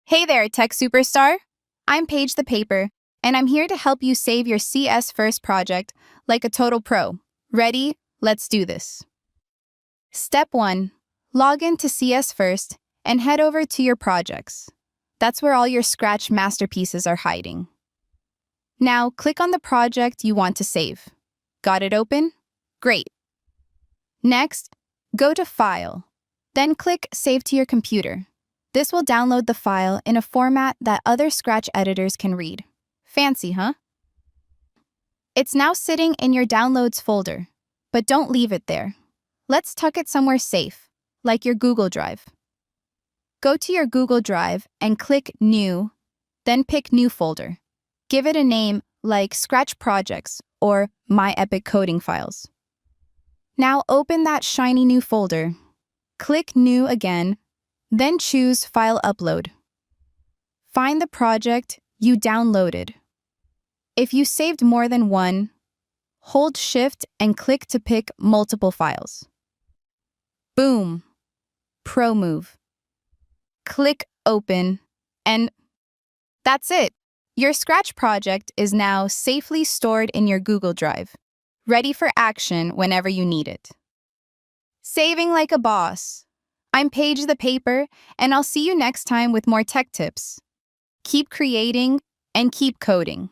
Hey there, tech superstar. I'm Paige the Paper, and I'm here to help you save your CS First project like a total pro. Ready? Let's do this. Step 1. Log into CS First and head over to your projects. That's where all your Scratch masterpieces are hiding. Now, click on the project you want to save. Got it open? Great. Next, go to File. Then click Save to your computer. This will download the file in a format that other Scratch editors can read. Fancy, huh? It's now sitting in your Downloads folder, but don't leave it there. Let's tuck it somewhere safe, like your Google Drive. Go to your Google Drive and click New, then pick New Folder. Give it a name like Scratch Projects or My Epic Coding Files. Now open that shiny new folder. Click New again, then choose File Upload. Find the project you downloaded. If you saved more than one, hold Shift and click to pick multiple files. Boom! Pro move. Click Open, and that's it. Your Scratch project is now safely stored in your Google Drive, ready for action whenever you need it. Saving like a boss. I'm Paige the Paper, and I'll see you next time with more tech tips. Keep creating and keep coding.